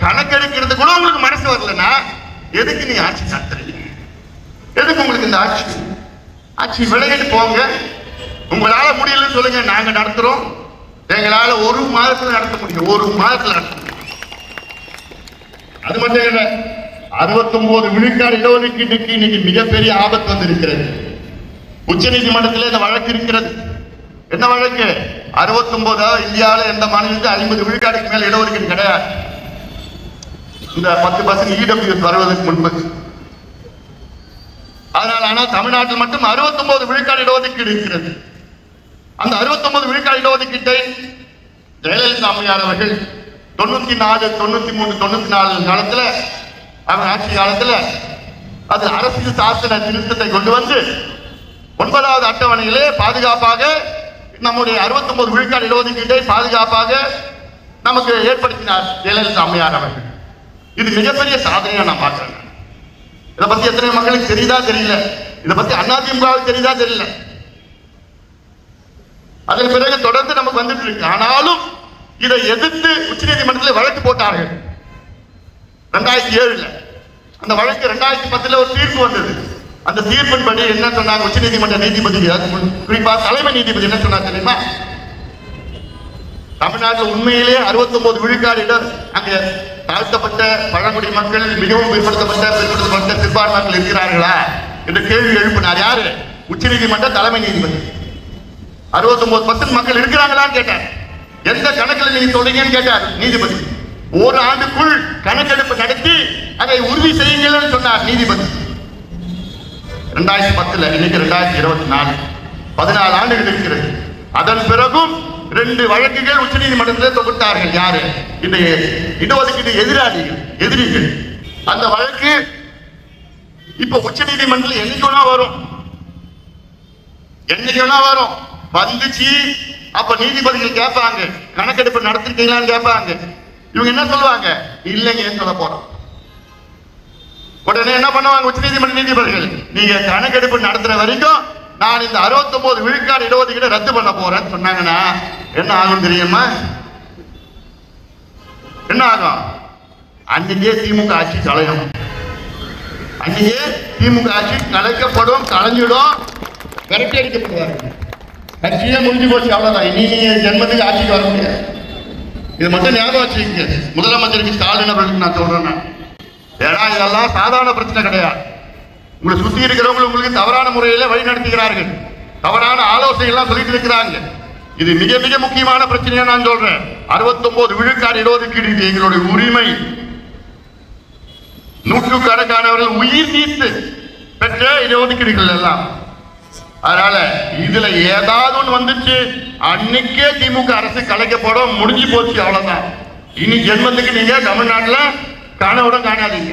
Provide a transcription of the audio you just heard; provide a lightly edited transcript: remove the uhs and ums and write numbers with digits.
கணக்கெடுக்கிறது கூட உங்களுக்கு மனசு வரலன்னா எதுக்கு நீ ஆட்சி நடத்துறீங்க? எதுக்கு உங்களுக்கு இந்த ஆட்சி? ஆட்சி விலகிட்டு போங்க. உங்களால முடியலன்னு சொல்லுங்க, நாங்க நடத்துறோம். எங்களால ஒரு மாதத்துல நடத்த முடியும், ஒரு மாதத்துல நடத்த முடியும். அது மட்டும் இல்ல, 69 விழுக்காடு இடஒதுக்கீட்டுக்கு இன்னைக்கு மிகப்பெரிய ஆபத்து வந்து இருக்கிறது. உச்ச நீதிமன்றத்தில் இந்த வழக்கு இருக்கிறது. என்ன வழக்கு? 69 இந்தியாவில் எந்த மாநிலத்தில் 50 விழுக்காடுக்கு மேல இடஒதுக்கீடு கிடையாது. இந்த 10% இடபிள்யூஎஸ் வருவதற்கு முன்பு. அதனால ஆனால் தமிழ்நாட்டில் மட்டும் 69 விழுக்காடு இடஒதுக்கீடு இருக்கிறது. அந்த 69 விழுக்காடு இடஒதுக்கீட்டை ஜெயலலிதா அம்மையார் அவர்கள் 94, 93, 94 காலத்துல அவங்க ஆட்சி காலத்துல அது அரசியல் சாசன திருத்தத்தை கொண்டு வந்து 9வது அட்டவணையிலே பாதுகாப்பாக நம்முடைய 69 விழுக்காடு இடஒதுக்கீட்டை பாதுகாப்பாக நமக்கு ஏற்படுத்தினார் ஜெயலலிதா அம்மையார் அவர்கள். இது மிகப்பெரிய சாதனையா நான் பார்க்கிறேன். இதை பத்தி எத்தனை மக்களுக்கு தெரியுதா தெரியல, இதை பத்தி அதிமுகவுக்கு தெரியுதா தெரியல. அதன் பிறகு தொடர்ந்து நமக்கு வந்துட்டு இருக்கு. ஆனாலும் இதை எதிர்த்து உச்ச நீதிமன்றத்தில் வழக்கு போட்டார்கள் 2007. அந்த வழக்கு 2010 ஒரு தீர்ப்பு வந்தது. அந்த தீர்ப்பின்படி என்ன சொன்னாங்க உச்ச நீதிமன்ற நீதிபதி, குறிப்பா தலைமை நீதிபதி என்ன சொன்னாங்க தெரியுமா? தமிழ்நாட்டில் உண்மையிலேயே 69 விழுக்காடு இடம் அங்கே தாழ்த்தப்பட்ட பழங்குடி மக்கள், மிகவும் பிற்படுத்தப்பட்ட சிறுபான்மை மக்கள் இருக்கிறார்களா என்ற கேள்வி எழுப்பினார். யாரு? உச்ச நீதிமன்ற தலைமை நீதிபதி. 69% மக்கள் இருக்கிறாங்களான்னு கேட்டார். எந்த கணக்கில் நீங்க சொல்றீங்கன்னு கேட்டார் நீதிபதி. ஒரு ஆண்டுக்குள் கணக்கெடுப்பு நடத்தி அதை உறுதி செய்யுங்கள் சொன்னார் நீதிபதி. 2010, இன்னைக்கு 2024, 14 ஆண்டுகள் இருக்கிறது. அதன் பிறகும் 2 வழக்குகள் உச்ச நீதிமன்றத்தில் தொகுத்தார்கள். யாரு? இந்த இடஒதுக்கீடு எதிரிகள். அந்த வழக்கு இப்ப உச்ச நீதிமன்றத்தில் என்னைக்குனா வரும் வந்துச்சு. அப்ப நீதிபதிகள் கேட்பாங்க, கணக்கெடுப்பு நடத்திருக்கீங்களான்னு கேட்பாங்க. இவங்க என்ன சொல்லுவாங்க? இல்லைங்க சொல்ல போறோம். உடனே என்ன பண்ணுவாங்க உச்ச நீதிமன்ற நீதிபதிகள்? நீங்க கணக்கெடுப்பு நடத்துற வரைக்கும் நான் இந்த 69 விழுக்காடு இடஒதுக்கீடு ரத்து பண்ண போறேன்னு சொன்னாங்கன்னா என்ன ஆகும் தெரியுமா? என்ன ஆகும்? அன்னைக்கே திமுக ஆட்சி கலையும். அன்னைக்கே திமுக ஆட்சி கலைக்கப்படும், கலைஞ்சிடும், விரட்டி அடிக்கப்படுவார்கள். கட்சியே முடிஞ்சு போச்சு, அவ்வளவுதான். இனி ஜென்மத்துக்கு ஆட்சிக்கு வர முடியாது. இது மட்டும் ஞாபகம் வச்சுக்கங்க. முதலமைச்சருக்கு ஸ்டாலின் அவர்களுக்கு நான் சொல்றேன், ஏன்னா இதெல்லாம் சாதாரண பிரச்சனை கிடையாது. உங்களை சுத்தி இருக்கிறவங்க உங்களுக்கு தவறான முறையில வழி நடத்துகிறார்கள், தவறான ஆலோசனைகள்லாம் சொல்லிட்டு இருக்கிறாங்க. இது மிக மிக முக்கியமான பிரச்சனையா நான் சொல்றேன். 69 விழுக்காடு இடஒதுக்கீடு இது எங்களுடைய உரிமை. நூற்றுக்கணக்கானவர்கள் உயிர் நீத்து பெற்ற இடஒதுக்கீடுகள் எல்லாம். அதனால இதுல ஏதாவது ஒன்று வந்துச்சு, அன்னைக்கே திமுக அரசு கலைக்கப்படும், முடிஞ்சு போச்சு, அவ்வளவுதான். இனி ஜென்மத்துக்கு நீங்க தமிழ்நாட்டில் கனவுடன் காணாதீங்க.